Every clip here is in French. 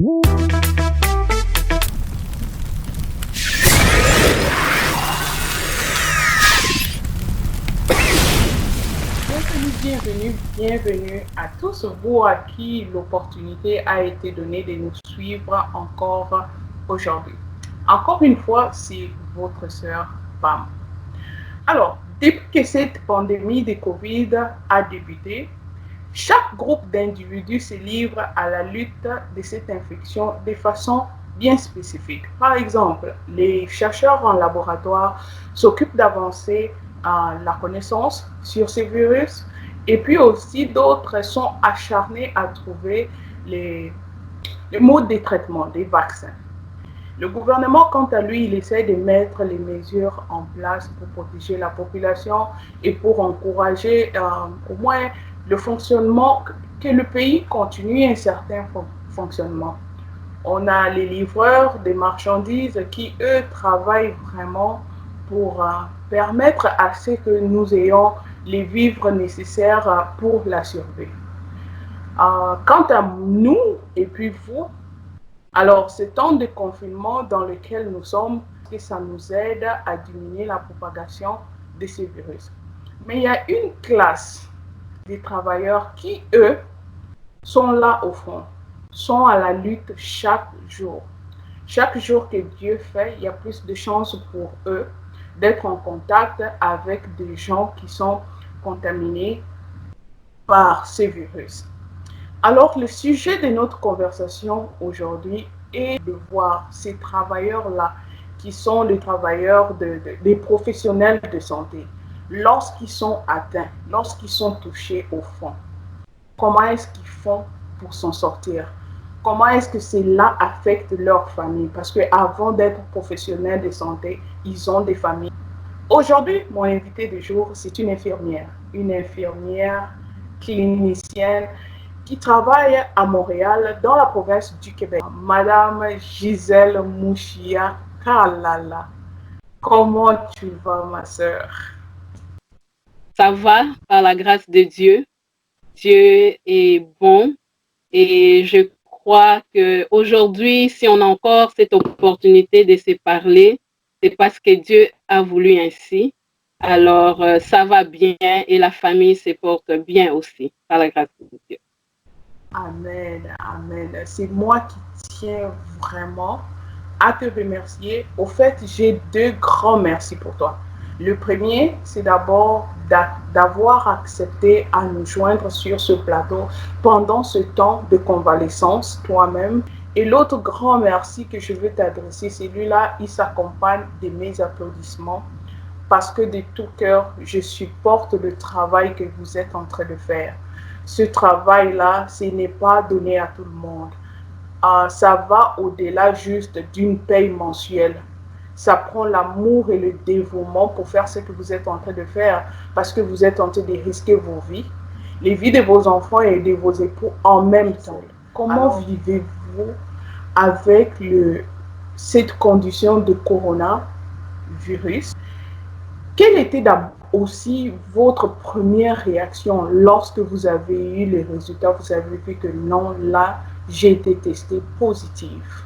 Bienvenue à tous vous à qui l'opportunité a été donnée de nous suivre encore aujourd'hui. Encore une fois, c'est votre sœur Pam. Alors, depuis que cette pandémie de Covid a débuté, chaque groupe d'individus se livre à la lutte de cette infection de façon bien spécifique. Par exemple, les chercheurs en laboratoire s'occupent d'avancer la connaissance sur ces virus et puis aussi d'autres sont acharnés à trouver les modes de traitement, des vaccins. Le gouvernement, quant à lui, il essaie de mettre les mesures en place pour protéger la population et pour encourager au moins le fonctionnement, que le pays continue un certain fonctionnement. On a les livreurs des marchandises qui, eux, travaillent vraiment pour permettre à ce que nous ayons les vivres nécessaires pour la survie. Quant à nous et puis vous, alors, ce temps de confinement dans lequel nous sommes, ça nous aide à diminuer la propagation de ce virus. Mais il y a une classe des travailleurs qui, eux, sont là au fond, sont à la lutte chaque jour. Chaque jour que Dieu fait, il y a plus de chances pour eux d'être en contact avec des gens qui sont contaminés par ce virus. Alors, le sujet de notre conversation aujourd'hui est de voir ces travailleurs-là, qui sont les travailleurs des professionnels de santé, lorsqu'ils sont atteints, lorsqu'ils sont touchés au fond. Comment est-ce qu'ils font pour s'en sortir? Comment est-ce que cela affecte leur famille? Parce qu'avant d'être professionnels de santé, ils ont des familles. Aujourd'hui, mon invité du jour, c'est une infirmière clinicienne qui travaille à Montréal, dans la province du Québec. Madame Gisèle Mouchia Kalala. Comment tu vas, ma sœur? Ça va, par la grâce de Dieu. Dieu est bon et je crois qu'aujourd'hui, si on a encore cette opportunité de se parler, c'est parce que Dieu a voulu ainsi. Alors, ça va bien et la famille se porte bien aussi, par la grâce de Dieu. Amen, amen. C'est moi qui tiens vraiment à te remercier. Au fait, j'ai deux grands merci pour toi. Le premier, c'est d'abord d'avoir accepté à nous joindre sur ce plateau pendant ce temps de convalescence toi-même. Et l'autre grand merci que je veux t'adresser, celui-là, il s'accompagne de mes applaudissements parce que de tout cœur, je supporte le travail que vous êtes en train de faire. Ce travail-là, ce n'est pas donné à tout le monde. Ça va au-delà juste d'une paye mensuelle. Ça prend l'amour et le dévouement pour faire ce que vous êtes en train de faire parce que vous êtes en train de risquer vos vies, les vies de vos enfants et de vos époux en même temps. Comment vivez-vous avec cette condition de coronavirus? Quelle était aussi votre première réaction lorsque vous avez eu les résultats? Vous avez vu que non, là, j'ai été testée positive.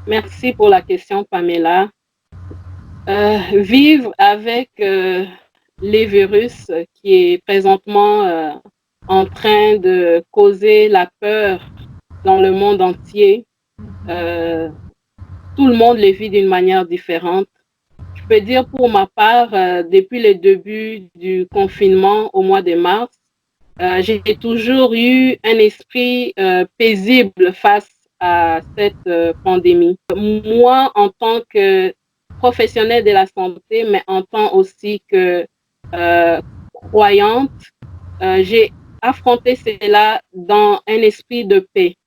Merci pour la question, Pamela. Vivre avec les virus qui est présentement en train de causer la peur dans le monde entier, tout le monde le vit d'une manière différente. Je peux dire pour ma part, depuis le début du confinement au mois de mars, j'ai toujours eu un esprit paisible face à cette pandémie. Moi, en tant que professionnelle de la santé, mais en tant aussi que croyante, j'ai affronté cela dans un esprit de paix.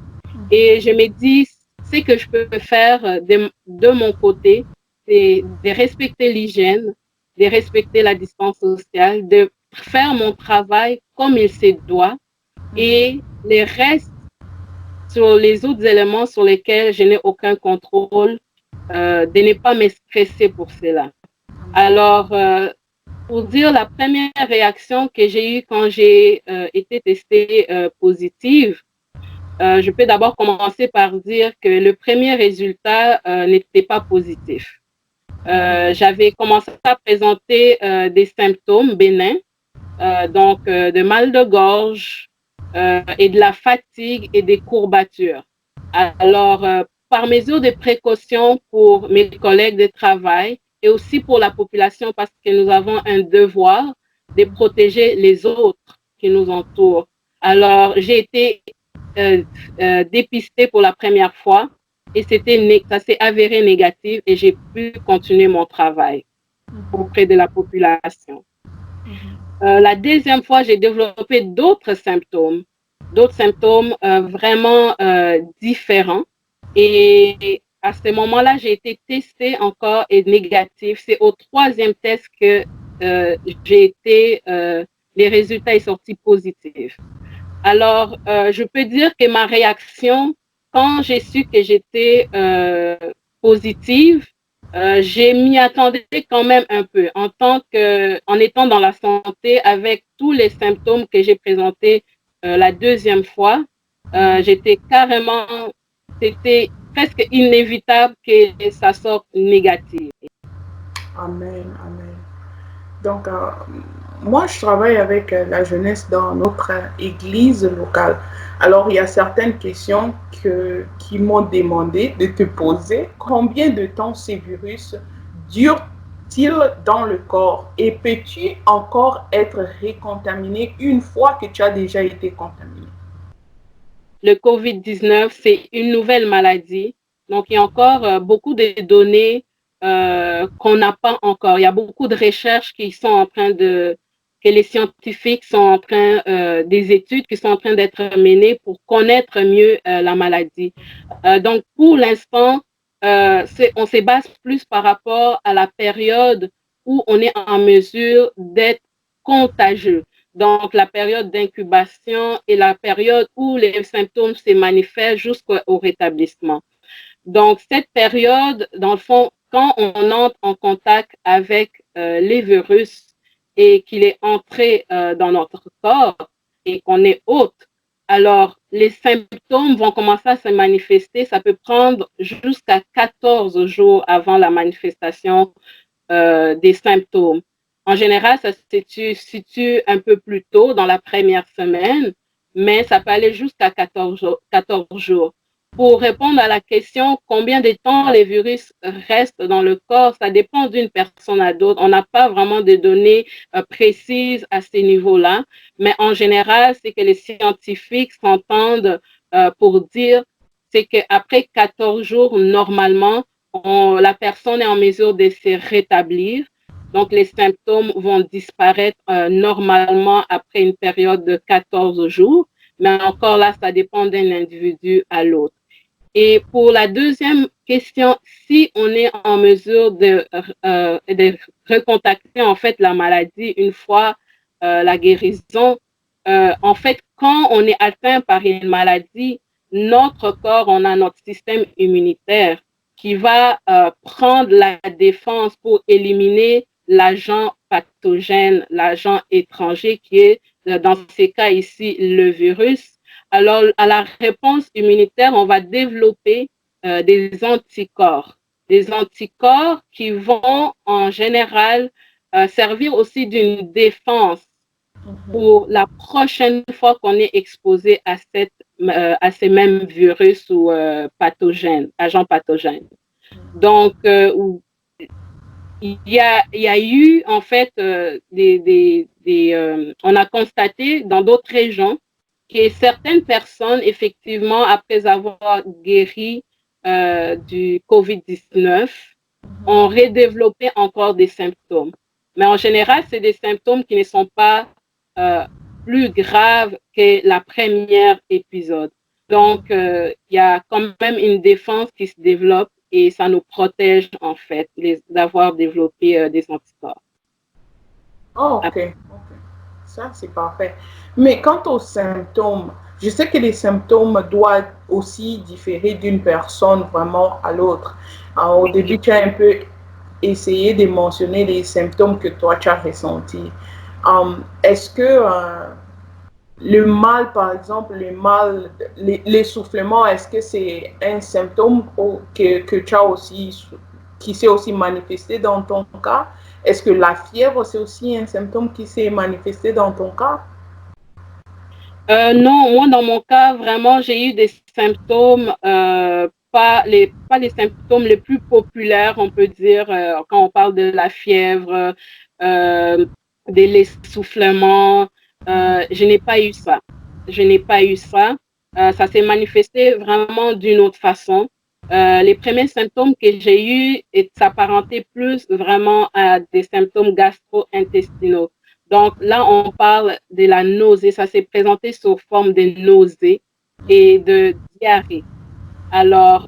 Et je me dis, ce que je peux faire de mon côté, c'est de respecter l'hygiène, de respecter la distance sociale, de faire mon travail comme il se doit et les restes sur les autres éléments sur lesquels je n'ai aucun contrôle, de ne pas me stresser pour cela. Alors, pour dire la première réaction que j'ai eue quand j'ai été testée positive, je peux d'abord commencer par dire que le premier résultat n'était pas positif. J'avais commencé à présenter des symptômes bénins, donc de mal de gorge et de la fatigue et des courbatures. Alors, par mesure de précaution pour mes collègues de travail et aussi pour la population, parce que nous avons un devoir de protéger les autres qui nous entourent. Alors, j'ai été dépistée pour la première fois et ça s'est avéré négatif et j'ai pu continuer mon travail auprès de la population. La deuxième fois, j'ai développé d'autres symptômes vraiment différents. Et à ce moment-là, j'ai été testée encore et négative. C'est au troisième test que les résultats sont sortis positifs. Alors, je peux dire que ma réaction, quand j'ai su que j'étais positive, j'ai m'y attendais quand même un peu. En étant dans la santé, avec tous les symptômes que j'ai présentés la deuxième fois, c'était presque inévitable que ça sorte négatif. Amen, amen. Donc, moi, je travaille avec la jeunesse dans notre église locale. Alors, il y a certaines questions qui m'ont demandé de te poser. Combien de temps ces virus durent-ils dans le corps? Et peux-tu encore être récontaminé une fois que tu as déjà été contaminé? Le COVID-19, c'est une nouvelle maladie. Donc, il y a encore beaucoup de données qu'on n'a pas encore. Il y a beaucoup de recherches que les scientifiques sont en train, des études qui sont en train d'être menées pour connaître mieux la maladie. Donc, pour l'instant, on se base plus par rapport à la période où on est en mesure d'être contagieux. Donc, la période d'incubation et la période où les symptômes se manifestent jusqu'au rétablissement. Donc, cette période, dans le fond, quand on entre en contact avec les virus et qu'il est entré dans notre corps et qu'on est hôte, alors les symptômes vont commencer à se manifester. Ça peut prendre jusqu'à 14 jours avant la manifestation des symptômes. En général, ça se situe un peu plus tôt dans la première semaine, mais ça peut aller jusqu'à 14 jours. Pour répondre à la question combien de temps les virus restent dans le corps, ça dépend d'une personne à l'autre. On n'a pas vraiment de données précises à ces niveaux-là, mais en général, c'est que les scientifiques s'entendent pour dire c'est qu'après 14 jours, normalement, la personne est en mesure de se rétablir. Donc, les symptômes vont disparaître normalement après une période de 14 jours. Mais encore là, ça dépend d'un individu à l'autre. Et pour la deuxième question, si on est en mesure de recontacter en fait la maladie une fois la guérison, en fait, quand on est atteint par une maladie, notre corps, on a notre système immunitaire qui va prendre la défense pour éliminer l'agent pathogène, l'agent étranger qui est, dans ces cas ici, le virus. Alors, à la réponse immunitaire, on va développer des anticorps qui vont en général servir aussi d'une défense pour la prochaine fois qu'on est exposé à ces mêmes virus ou agents pathogènes. Donc, il y a eu en fait on a constaté dans d'autres régions que certaines personnes, effectivement, après avoir guéri du COVID-19, ont redéveloppé encore des symptômes. Mais en général, c'est des symptômes qui ne sont pas plus graves que la première épisode. Donc, il y a quand même une défense qui se développe et ça nous protège, en fait, d'avoir développé des anticorps. Oh, ok. Ça, c'est parfait. Mais quant aux symptômes, je sais que les symptômes doivent aussi différer d'une personne vraiment à l'autre. Au début, tu as un peu essayé de mentionner les symptômes que toi, tu as ressentis. Est-ce que le mal, par exemple, l'essoufflement, est-ce que c'est un symptôme que tu as aussi, qui s'est aussi manifesté dans ton cas? Est-ce que la fièvre, c'est aussi un symptôme qui s'est manifesté dans ton cas? Non, moi, dans mon cas, vraiment, j'ai eu des symptômes, pas les symptômes les plus populaires, on peut dire, quand on parle de la fièvre, euh, de l'essoufflement. Je n'ai pas eu ça. Je n'ai pas eu ça. Ça s'est manifesté vraiment d'une autre façon. Les premiers symptômes que j'ai eus s'apparentaient plus vraiment à des symptômes gastro-intestinaux. Donc là, on parle de la nausée. Ça s'est présenté sous forme de nausée et de diarrhée. Alors,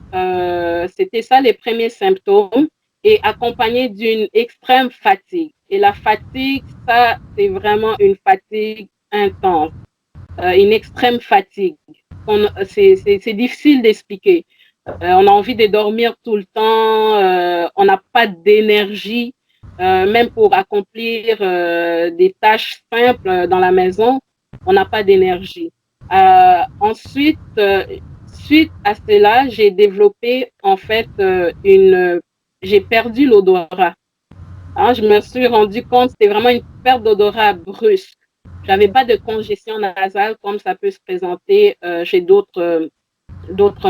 c'était ça les premiers symptômes et accompagné d'une extrême fatigue. Et la fatigue, ça, c'est vraiment une fatigue intense, une extrême fatigue. C'est difficile d'expliquer. On a envie de dormir tout le temps, on n'a pas d'énergie, même pour accomplir des tâches simples dans la maison, on n'a pas d'énergie. Ensuite, suite à cela, j'ai développé en fait j'ai perdu l'odorat. Hein, je me suis rendu compte que c'était vraiment une perte d'odorat brusque. J'avais pas de congestion nasale comme ça peut se présenter chez d'autres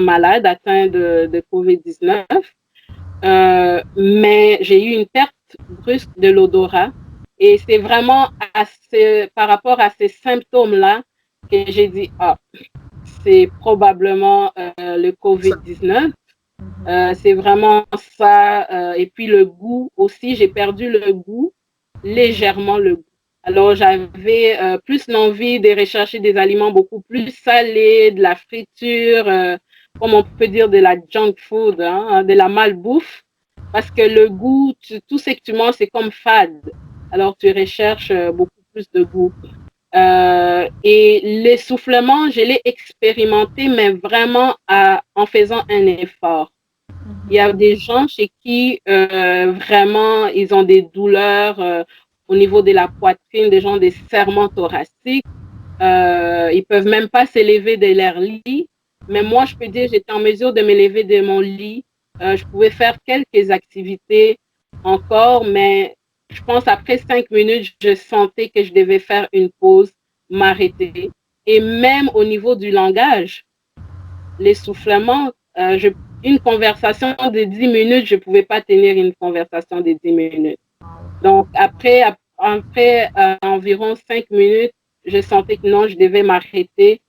malades atteints de COVID-19. Mais j'ai eu une perte brusque de l'odorat et c'est vraiment par rapport à ces symptômes-là que j'ai dit, ah, c'est probablement le COVID-19. C'est vraiment ça. Et puis le goût aussi, j'ai perdu le goût, légèrement le goût. Alors j'avais plus l'envie de rechercher des aliments beaucoup plus salés, de la friture, comme on peut dire de la junk food, hein, de la malbouffe, parce que le goût, tout ce que tu manges, c'est comme fade. Alors tu recherches beaucoup plus de goût. Et l'essoufflement, je l'ai expérimenté, mais vraiment en faisant un effort. Il y a des gens chez qui vraiment ils ont des douleurs au niveau de la poitrine, des gens des serrements thoraciques. Ils peuvent même pas s'élever de leur lit. Mais moi, je peux dire, j'étais en mesure de m'élever de mon lit. Je pouvais faire quelques activités encore, mais je pense après 5 minutes, je sentais que je devais faire une pause, m'arrêter. Et même au niveau du langage, l'essoufflement, une conversation de 10 minutes, je ne pouvais pas tenir une conversation de 10 minutes. Donc, après environ 5 minutes, je sentais que non, je devais m'arrêter,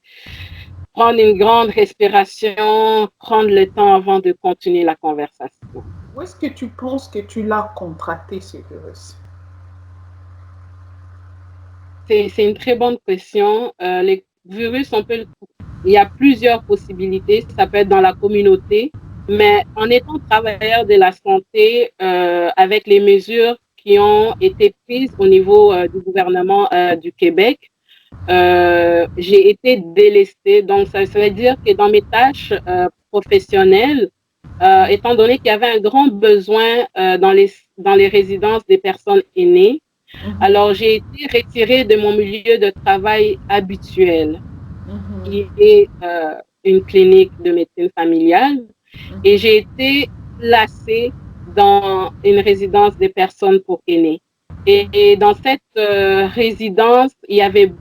prendre une grande respiration, prendre le temps avant de continuer la conversation. Où est-ce que tu penses que tu l'as contracté, ce virus? C'est une très bonne question. Les virus, il y a plusieurs possibilités. Ça peut être dans la communauté, mais en étant travailleur de la santé, avec les mesures qui ont été prises au niveau du gouvernement du Québec, j'ai été délestée. Donc, ça veut dire que dans mes tâches professionnelles, étant donné qu'il y avait un grand besoin dans les résidences des personnes aînées, alors j'ai été retirée de mon milieu de travail habituel, qui est une clinique de médecine familiale, et j'ai été placée dans une résidence des personnes pour aînés. Et dans cette résidence, il y avait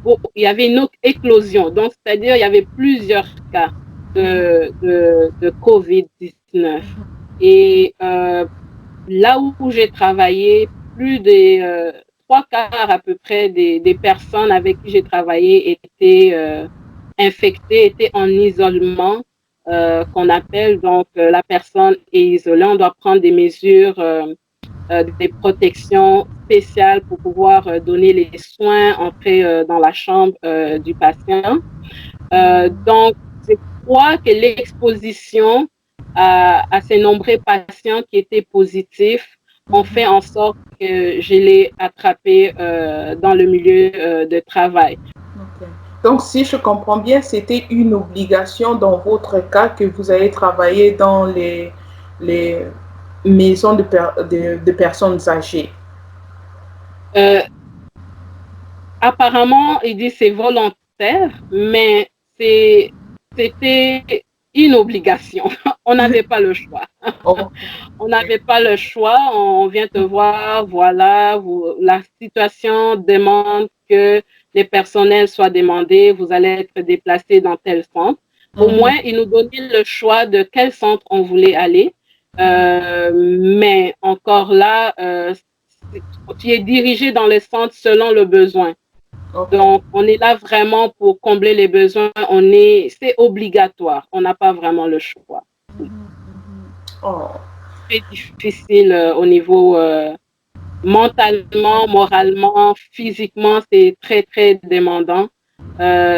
une autre éclosion. Donc, c'est-à-dire, il y avait plusieurs cas de COVID-19. Et là où j'ai travaillé, plus de 3 quarts à peu près des personnes avec qui j'ai travaillé étaient infectées, étaient en isolement, qu'on appelle. Donc, la personne est isolée. On doit prendre des mesures des protections spéciales pour pouvoir donner les soins, entrer dans la chambre du patient. Donc, je crois que l'exposition à ces nombreux patients qui étaient positifs ont fait en sorte que je l'ai attrapé dans le milieu de travail. Okay. Donc, si je comprends bien, c'était une obligation dans votre cas que vous avez travaillé dans les maisons de personnes âgées. Apparemment, il dit c'est volontaire. volontaire, mais c'était une obligation. On n'avait pas le choix. Oh, On n'avait pas le choix. On vient te voir, voilà, la situation demande que les personnels soient demandés, vous allez être déplacé dans tel centre. Au moins, ils nous donnaient le choix de quel centre on voulait aller. Mais encore là, tu es dirigé dans les centres selon le besoin. okay. Donc, on est là vraiment pour combler les besoins. C'est obligatoire. On n'a pas vraiment le choix. Oh. Très difficile au niveau mentalement, moralement, physiquement, c'est très, très demandant.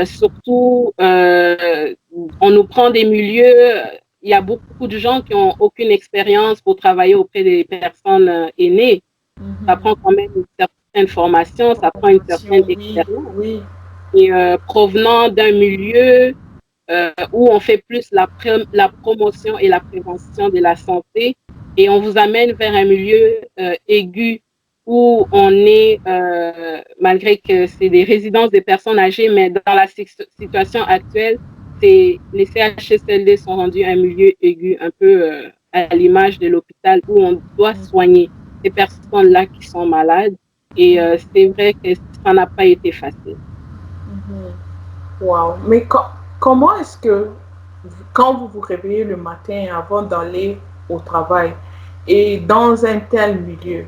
Surtout, on nous prend des milieux. Il y a beaucoup de gens qui n'ont aucune expérience pour travailler auprès des personnes aînées. Ça prend quand même une certaine formation, ça prend une certaine expérience. Oui. Et provenant d'un milieu où on fait plus la promotion et la prévention de la santé, et on vous amène vers un milieu aigu où on est, malgré que c'est des résidences des personnes âgées, mais dans la situation actuelle, les CHSLD sont rendus un milieu aigu, un peu à l'image de l'hôpital où on doit soigner ces personnes-là qui sont malades. Et c'est vrai que ça n'a pas été facile. Wow. Mais comment est-ce que, quand vous vous réveillez le matin avant d'aller au travail et dans un tel milieu,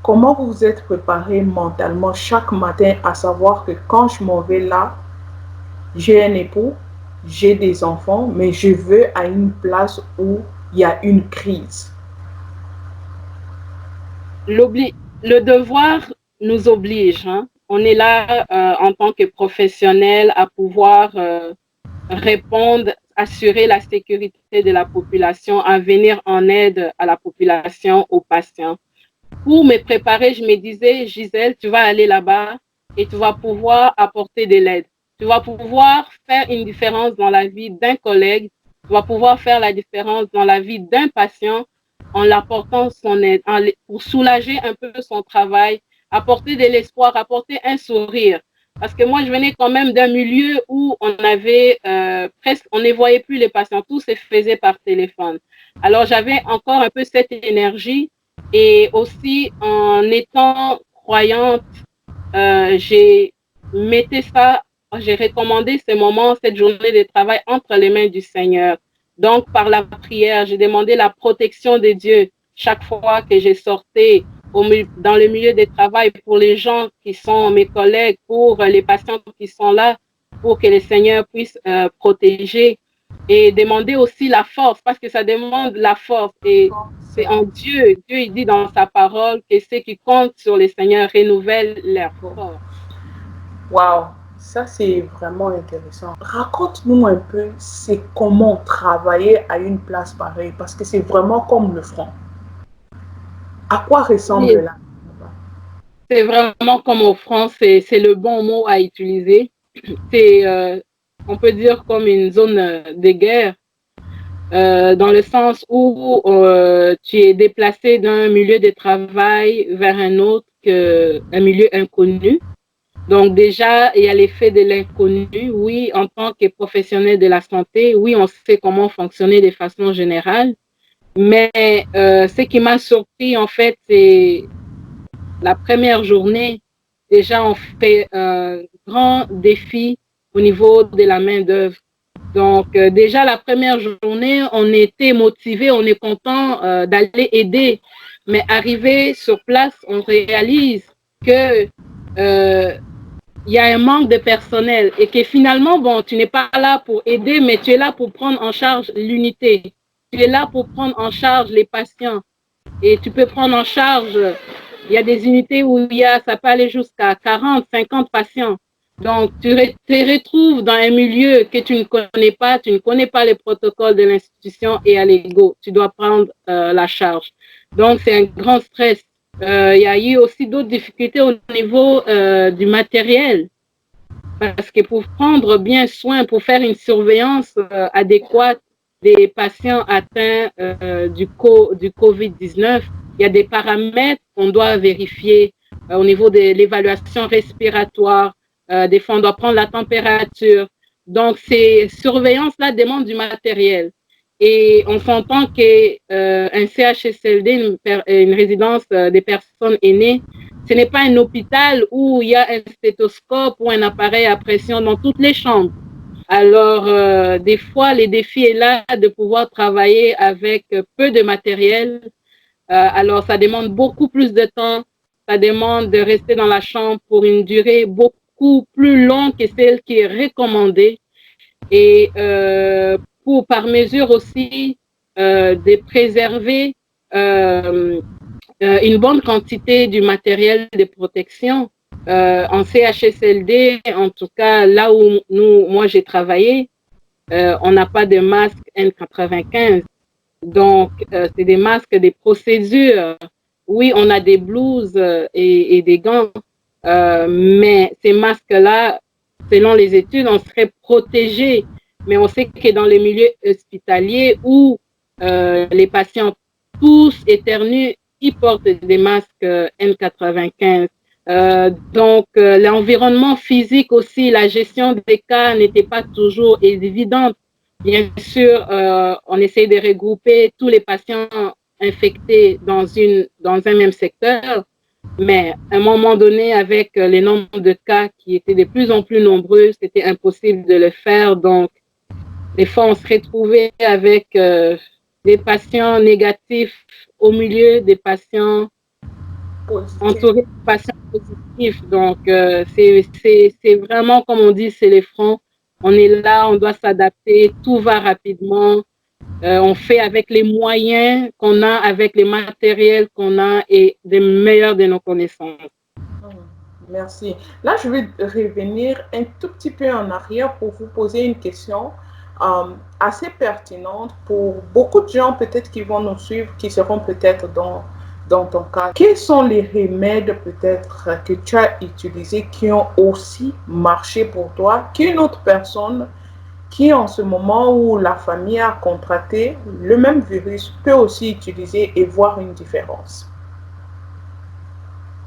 comment vous vous êtes préparé mentalement chaque matin à savoir que quand je m'en vais là, j'ai un époux, j'ai des enfants, mais je veux à une place où il y a une crise? Le devoir nous oblige, hein. On est là en tant que professionnel à pouvoir répondre, assurer la sécurité de la population, à venir en aide à la population, aux patients. Pour me préparer, je me disais, Gisèle, tu vas aller là-bas et tu vas pouvoir apporter de l'aide. Tu vas pouvoir faire une différence dans la vie d'un collègue. Tu vas pouvoir faire la différence dans la vie d'un patient en l'apportant son aide, pour soulager un peu son travail, apporter de l'espoir, apporter un sourire. Parce que moi, je venais quand même d'un milieu où on avait presque, on ne voyait plus les patients, tout se faisait par téléphone. Alors, j'avais encore un peu cette énergie et aussi en étant croyante, j'ai recommandé ces moments, cette journée de travail entre les mains du Seigneur. Donc, par la prière, j'ai demandé la protection de Dieu chaque fois que j'ai sorti dans le milieu du travail pour les gens qui sont mes collègues, pour les patients qui sont là, pour que le Seigneur puisse protéger et demander aussi la force, parce que ça demande la force. Et c'est en Dieu. Dieu, il dit dans sa parole que ceux qui comptent sur le Seigneur renouvellent leur force. Wow, ça c'est vraiment intéressant. Raconte-nous un peu, c'est comment travailler à une place pareille, parce que c'est vraiment comme le front. À quoi ressemble Oui, là? c'est vraiment comme au front, c'est le bon mot à utiliser. C'est, on peut dire, comme une zone de guerre, dans le sens où tu es déplacé d'un milieu de travail vers un autre, un milieu inconnu. Donc déjà, il y a l'effet de l'inconnu. Oui, en tant que professionnel de la santé, oui, on sait comment fonctionner de façon générale. Mais ce qui m'a surpris, en fait, c'est la première journée. Déjà, on fait un grand défi au niveau de la main-d'œuvre. Donc, déjà, la première journée, on était motivé, on est content d'aller aider. Mais arrivé sur place, on réalise que il y a un manque de personnel et que finalement, bon, tu n'es pas là pour aider, mais tu es là pour prendre en charge l'unité. Tu es là pour prendre en charge les patients. Et tu peux prendre en charge, il y a des unités où ça peut aller jusqu'à 40, 50 patients. Donc, tu te retrouves dans un milieu que tu ne connais pas les protocoles de l'institution et à l'ego. Tu dois prendre la charge. Donc, c'est un grand stress. Il y a eu aussi d'autres difficultés au niveau du matériel. Parce que pour prendre bien soin, pour faire une surveillance adéquate des patients atteints du COVID-19, il y a des paramètres qu'on doit vérifier au niveau de l'évaluation respiratoire, Des fois, on doit prendre la température. Donc, ces surveillances-là demandent du matériel. Et on s'entend qu'un CHSLD, une résidence des personnes aînées, ce n'est pas un hôpital où il y a un stéthoscope ou un appareil à pression dans toutes les chambres. Alors, des fois, le défi est là de pouvoir travailler avec peu de matériel. Alors, ça demande beaucoup plus de temps. Ça demande de rester dans la chambre pour une durée beaucoup plus longue que celle qui est recommandée. Et par mesure aussi de préserver une bonne quantité du matériel de protection. En CHSLD, en tout cas là où moi j'ai travaillé, on n'a pas de masque N95. Donc, c'est des masques, des procédures. Oui, on a des blouses et des gants, mais ces masques-là, selon les études, on serait protégés. Mais on sait que dans les milieux hospitaliers où les patients tous éternuent, ils portent des masques N95. Donc, l'environnement physique aussi, la gestion des cas n'était pas toujours évidente. Bien sûr, on essaie de regrouper tous les patients infectés dans un même secteur, mais à un moment donné, avec les nombres de cas qui étaient de plus en plus nombreux, c'était impossible de le faire. Donc, des fois, on se retrouvait avec des patients négatifs au milieu des patients entourés de patients positifs. Donc, c'est vraiment, comme on dit, c'est les fronts. On est là, on doit s'adapter, tout va rapidement. On fait avec les moyens qu'on a, avec les matériels qu'on a et des meilleurs de nos connaissances. Merci. Là, je vais revenir un tout petit peu en arrière pour vous poser une question assez pertinente pour beaucoup de gens peut-être qui vont nous suivre, qui seront peut-être dans ton cas. Quels sont les remèdes peut-être que tu as utilisés qui ont aussi marché pour toi qu'une autre personne qui en ce moment où la famille a contracté le même virus peut aussi utiliser et voir une différence?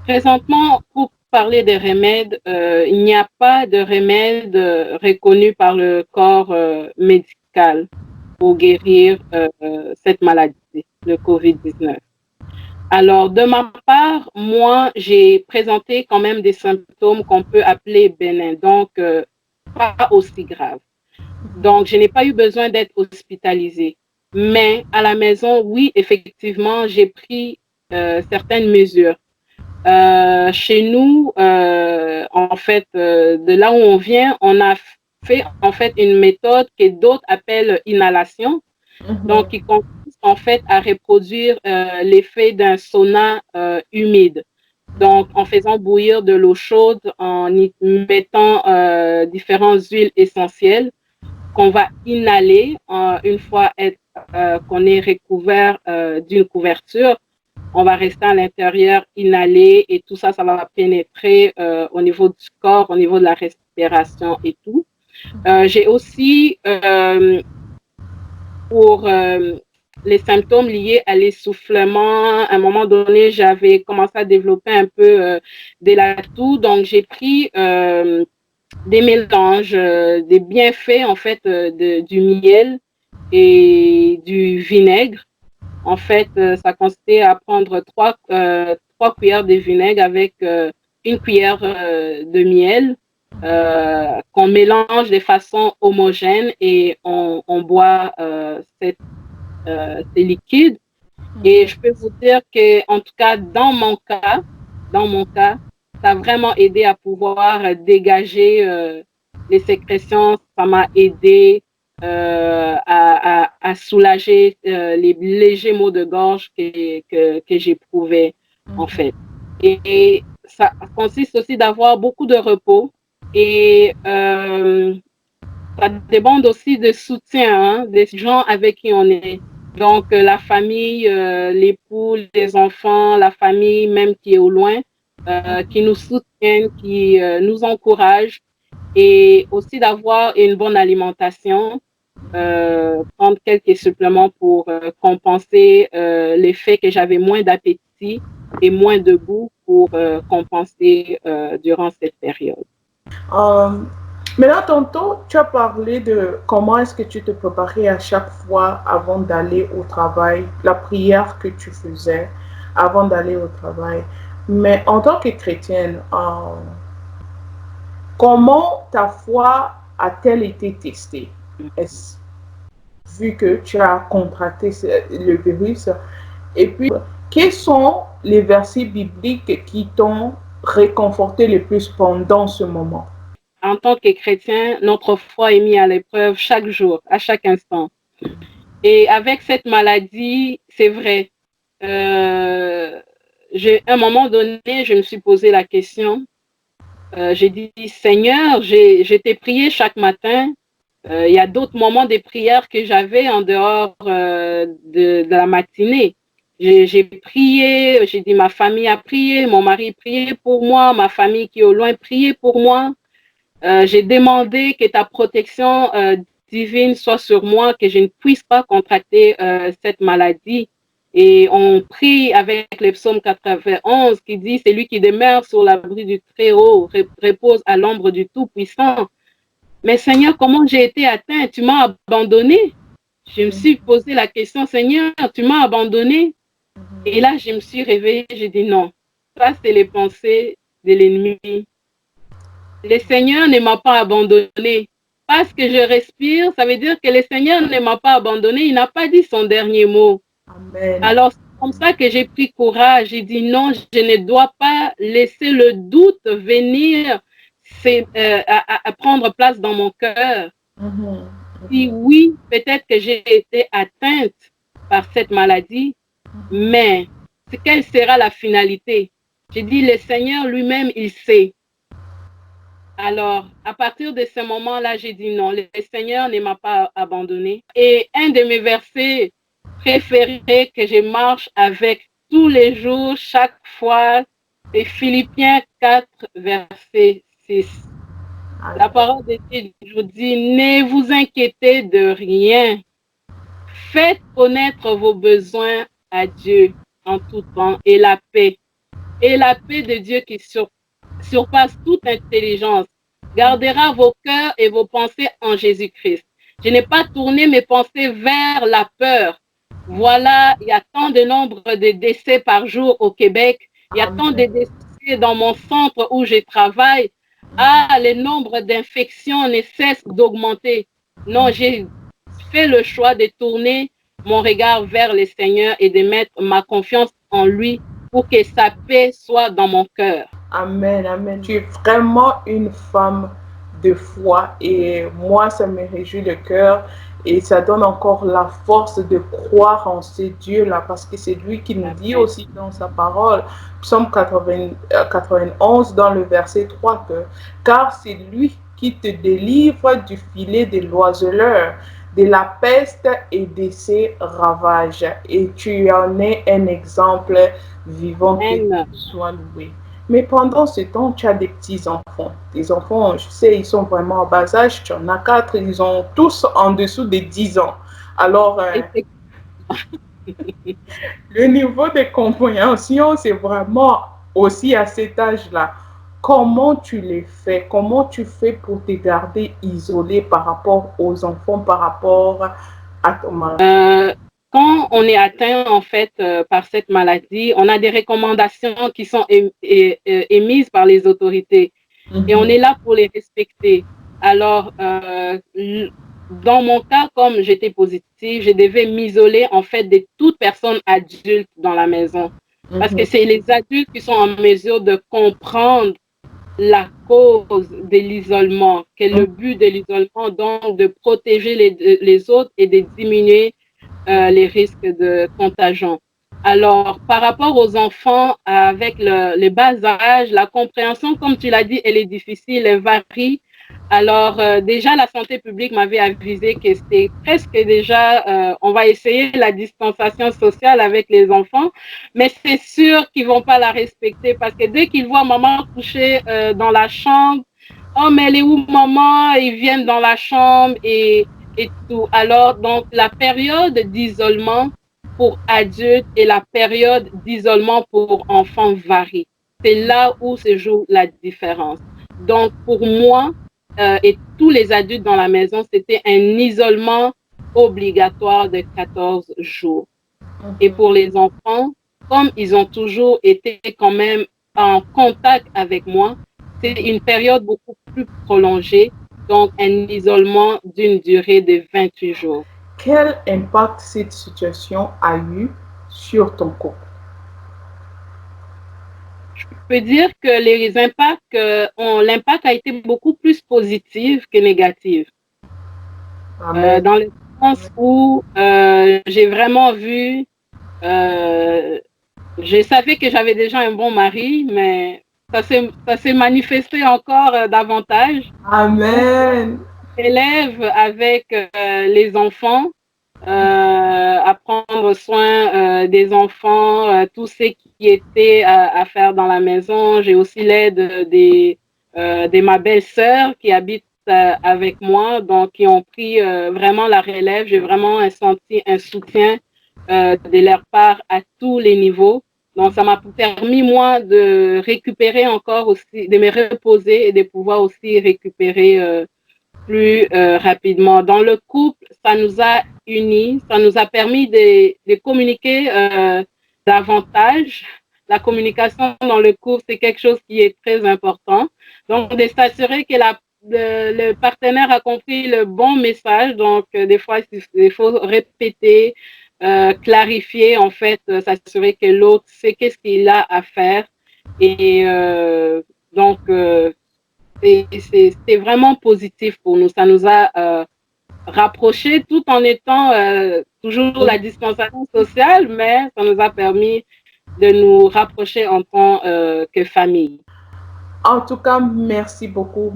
Présentement, pour parler des remèdes, il n'y a pas de remède reconnu par le corps médical pour guérir cette maladie, le COVID-19. Alors, de ma part, moi, j'ai présenté quand même des symptômes qu'on peut appeler bénins, donc pas aussi graves. Donc, je n'ai pas eu besoin d'être hospitalisée. Mais à la maison, oui, effectivement, j'ai pris certaines mesures. Chez nous, en fait, de là où on vient, on a fait en fait une méthode que d'autres appellent inhalation. Donc, qui consiste en fait à reproduire l'effet d'un sauna humide. Donc, en faisant bouillir de l'eau chaude, en y mettant différentes huiles essentielles qu'on va inhaler une fois qu'on est recouvert d'une couverture. On va rester à l'intérieur, inhaler et tout ça, ça va pénétrer au niveau du corps, au niveau de la respiration et tout. J'ai aussi pour les symptômes liés à l'essoufflement, à un moment donné, j'avais commencé à développer un peu des toux, donc j'ai pris des mélanges, des bienfaits en fait du miel et du vinaigre. En fait, ça consistait à prendre trois cuillères de vinaigre avec une cuillère de miel qu'on mélange de façon homogène et on boit ces liquides. Et je peux vous dire que, en tout cas, dans mon cas, ça a vraiment aidé à pouvoir dégager les sécrétions. Ça m'a aidé à soulager les légers maux de gorge que j'éprouvais, en fait. Et ça consiste aussi d'avoir beaucoup de repos et ça demande aussi de soutien des gens avec qui on est. Donc, la famille, l'époux, les enfants, la famille même qui est au loin, qui nous soutiennent, qui nous encouragent et aussi d'avoir une bonne alimentation, prendre quelques suppléments pour compenser l'effet que j'avais moins d'appétit et moins de goût pour compenser durant cette période. Euh, Maintenant, tantôt, tu as parlé de comment est-ce que tu te préparais à chaque fois avant d'aller au travail, la prière que tu faisais avant d'aller au travail. Mais en tant que chrétienne, comment ta foi a-t-elle été testée? Est-ce vu que tu as contracté le virus? Et puis, quels sont les versets bibliques qui t'ont réconforté le plus pendant ce moment? En tant que chrétien, notre foi est mise à l'épreuve chaque jour, à chaque instant. Et avec cette maladie, c'est vrai, euh, à un moment donné, je me suis posé la question. J'ai dit, Seigneur, j'étais prié chaque matin. Il y a d'autres moments de prière que j'avais en dehors de la matinée. J'ai prié, j'ai dit, ma famille a prié, mon mari prié pour moi, ma famille qui est au loin prié pour moi. J'ai demandé que ta protection divine soit sur moi, que je ne puisse pas contracter cette maladie. Et on prie avec le psaume 91 qui dit, c'est lui qui demeure sur l'abri du Très-Haut, repose à l'ombre du Tout-Puissant. Mais Seigneur, comment j'ai été atteint? Tu m'as abandonné. Je me suis posé la question, Seigneur, tu m'as abandonné. Et là, je me suis réveillée, j'ai dit non. Ça, c'est les pensées de l'ennemi. Le Seigneur ne m'a pas abandonné. Parce que je respire, ça veut dire que le Seigneur ne m'a pas abandonné. Il n'a pas dit son dernier mot. Amen. Alors, c'est comme ça que j'ai pris courage. J'ai dit non, je ne dois pas laisser le doute venir à prendre place dans mon cœur. Si oui, peut-être que j'ai été atteinte par cette maladie, mais quelle sera la finalité? J'ai dit, le Seigneur lui-même, il sait. Alors, à partir de ce moment-là, j'ai dit non, le Seigneur ne m'a pas abandonné. Et un de mes versets préférés que je marche avec tous les jours, chaque fois, c'est Philippiens 4, verset 6. La parole de Dieu nous dit, ne vous inquiétez de rien. Faites connaître vos besoins à Dieu en tout temps et la paix de Dieu qui surpasse toute intelligence gardera vos cœurs et vos pensées en Jésus-Christ. Je n'ai pas tourné mes pensées vers la peur. Voilà, il y a tant de nombre de décès par jour au Québec. Il y a tant de décès dans mon centre où je travaille. Ah, le nombre d'infections ne cesse d'augmenter. Non, j'ai fait le choix de tourner mon regard vers le Seigneur et de mettre ma confiance en lui pour que sa paix soit dans mon cœur. Amen, amen. Tu es vraiment une femme de foi et moi, ça me réjouit le cœur et ça donne encore la force de croire en ce Dieu-là parce que c'est lui qui nous dit aussi dans sa parole, Psaume 91 dans le verset 3, que car c'est lui qui te délivre du filet de l'oiseleur, de la peste et de ses ravages. Et tu en es un exemple vivant, que tu sois loué. Mais pendant ce temps, tu as des petits-enfants. Tes enfants, je sais, ils sont vraiment en bas âge. Tu en as 4, ils ont tous en dessous de 10 ans. Alors, le niveau de compréhension, c'est vraiment aussi à cet âge-là. Comment tu les fais? Comment tu fais pour te garder isolé par rapport aux enfants, par rapport à ton mari? Quand on est atteint en fait par cette maladie, on a des recommandations qui sont émises par les autorités et on est là pour les respecter. Alors, dans mon cas, comme j'étais positive, je devais m'isoler en fait de toute personne adulte dans la maison parce que c'est les adultes qui sont en mesure de comprendre la cause de l'isolement, que le but de l'isolement, donc de protéger les autres et de diminuer les risques de contagion. Alors, par rapport aux enfants avec le bas âge, la compréhension, comme tu l'as dit, elle est difficile, elle varie. Alors, déjà, la santé publique m'avait avisé que c'était presque déjà, on va essayer la distanciation sociale avec les enfants, mais c'est sûr qu'ils ne vont pas la respecter parce que dès qu'ils voient maman coucher dans la chambre, oh, mais elle est où maman? Ils viennent dans la chambre et tout. Alors, donc, la période d'isolement pour adultes et la période d'isolement pour enfants varie. C'est là où se joue la différence. Donc, pour moi et tous les adultes dans la maison, c'était un isolement obligatoire de 14 jours. Et pour les enfants, comme ils ont toujours été quand même en contact avec moi, c'est une période beaucoup plus prolongée, donc un isolement d'une durée de 28 jours. Quel impact cette situation a eu sur ton couple? Je peux dire que les impacts, l'impact a été beaucoup plus positif que négatif. Dans le sens où j'ai vraiment vu, je savais que j'avais déjà un bon mari, mais ça s'est manifesté encore davantage. Amen. Élève avec les enfants, à prendre soin des enfants, tout ce qui était à faire dans la maison. J'ai aussi l'aide de ma belle-sœur qui habite avec moi, donc qui ont pris vraiment la relève. J'ai vraiment senti un soutien de leur part à tous les niveaux. Donc, ça m'a permis, moi, de récupérer encore aussi, de me reposer et de pouvoir aussi récupérer plus rapidement. Dans le couple, ça nous a unis, ça nous a permis de communiquer davantage. La communication dans le couple, c'est quelque chose qui est très important. Donc, de s'assurer que le partenaire a compris le bon message. Donc, des fois, il faut répéter, clarifier, en fait, s'assurer que l'autre sait qu'est-ce qu'il a à faire. Et donc, c'est vraiment positif pour nous. Ça nous a rapprochés tout en étant toujours la distanciation sociale, mais ça nous a permis de nous rapprocher en tant que famille. En tout cas, merci beaucoup,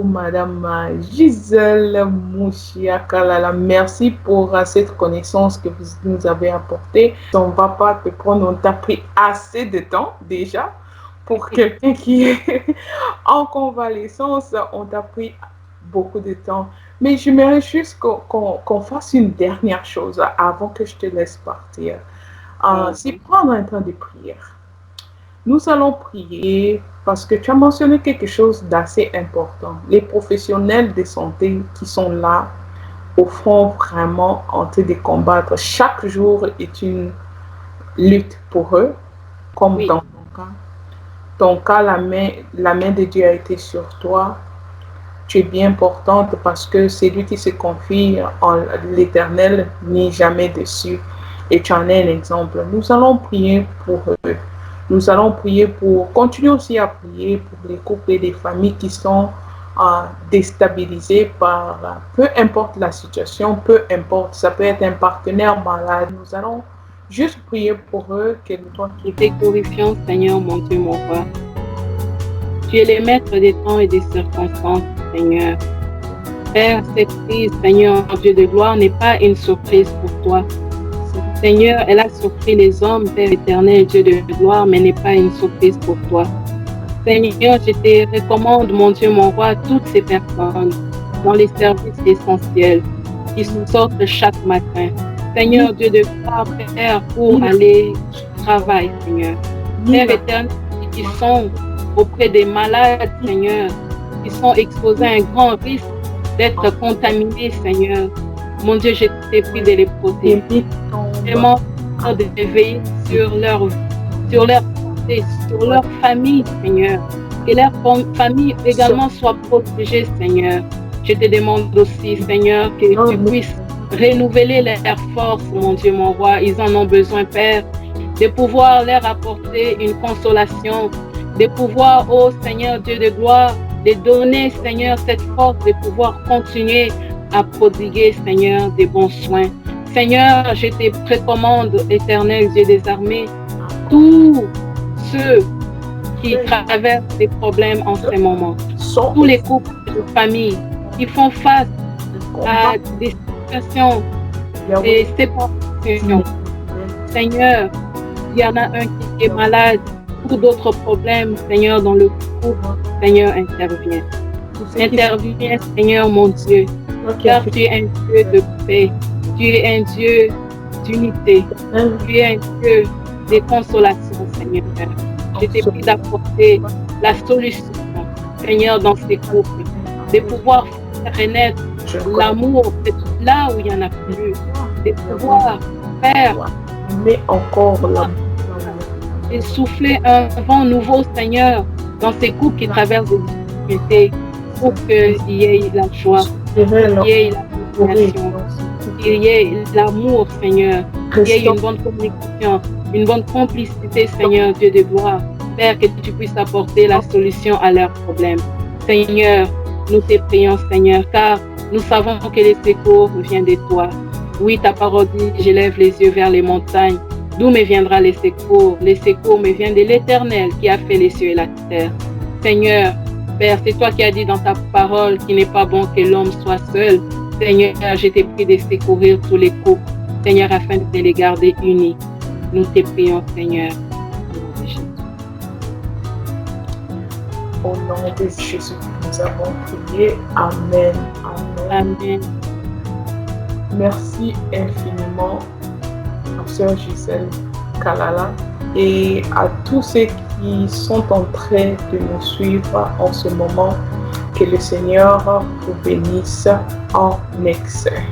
Madame Gisèle Mouchiakalala. Merci pour cette connaissance que vous nous avez apportée. On ne va pas te prendre, on t'a pris assez de temps déjà. Pour quelqu'un qui est en convalescence, on t'a pris beaucoup de temps. Mais j'aimerais juste qu'on fasse une dernière chose avant que je te laisse partir. C'est prendre un temps de prière. Nous allons prier parce que tu as mentionné quelque chose d'assez important. Les professionnels de santé qui sont là au front vraiment en train de combattre. Chaque jour est une lutte pour eux, comme dans ton cas. Ton cas, la main de Dieu a été sur toi. Tu es bien importante parce que celui qui se confie en l'Éternel n'est jamais déçu. Et tu en es un exemple. Nous allons prier pour eux. Nous allons prier pour, continuer aussi à prier pour les couples et les familles qui sont déstabilisés par, peu importe la situation, peu importe, ça peut être un partenaire malade. Nous allons juste prier pour eux. Que toi qui te glorifions, Seigneur, mon Dieu, mon roi. Tu es le maître des temps et des circonstances, Seigneur. Père, cette crise, Seigneur, Dieu de gloire, n'est pas une surprise pour toi. Seigneur, elle a surpris les hommes, Père éternel, Dieu de gloire, mais n'est pas une surprise pour toi. Seigneur, je te recommande, mon Dieu, mon roi, toutes ces personnes dans les services essentiels qui sortent chaque matin. Seigneur, Dieu de gloire, Père, pour aller au travail, Seigneur. Père éternel, qui sont auprès des malades, Seigneur, qui sont exposés à un grand risque d'être contaminés, Seigneur. Mon Dieu, je t'ai pris de les protéger. Vraiment, de veiller sur leur santé, sur leur famille, Seigneur. Que leur famille également soit protégée, Seigneur. Je te demande aussi, Seigneur, que tu puisses renouveler leurs forces, mon Dieu, mon roi. Ils en ont besoin, Père, de pouvoir leur apporter une consolation, de pouvoir, oh Seigneur, Dieu de gloire, de donner, Seigneur, cette force de pouvoir continuer à prodiguer, Seigneur, des bons soins. Seigneur, je te précommande, éternel Dieu des armées, tous ceux qui traversent des problèmes en ce moment, tous les couples de famille qui font face à des situations de séparation. Seigneur, il y en a un qui est malade, ou d'autres problèmes, Seigneur, dans le couple, Seigneur, intervient. Interviens, Seigneur, mon Dieu, car tu es un Dieu de paix, tu es un Dieu d'unité, tu es un Dieu de consolation, Seigneur. Je t'ai pris d'apporter la solution, Seigneur, dans ces couples, de pouvoir faire renaître l'amour là où il n'y en a plus, de pouvoir faire, mais encore l'amour. Et souffler un vent nouveau, Seigneur, dans ces couples qui traversent des difficultés, pour qu'il y ait la joie, qu'il y ait la compréhension, qu'il y ait l'amour, Seigneur, qu'il y ait une bonne communication, une bonne complicité, Seigneur, Dieu de gloire. Père, que tu puisses apporter la solution à leurs problèmes. Seigneur, nous te prions, Seigneur, car nous savons que les secours viennent de toi. Oui, ta parole dit, j'élève les yeux vers les montagnes. D'où me viendra les secours? Les secours me viennent de l'Éternel qui a fait les cieux et la terre. Seigneur, Père, c'est toi qui as dit dans ta parole qu'il n'est pas bon que l'homme soit seul. Seigneur, je t'ai pris de secourir tous les couples, Seigneur, afin de les garder unis. Nous te prions, Seigneur. Au nom de Jésus, nous avons prié. Amen. Amen. Amen. Merci infiniment, Sœur Gisèle Kalala, et à tous ceux qui sont en train de nous suivre en ce moment. Que le Seigneur vous bénisse en excès.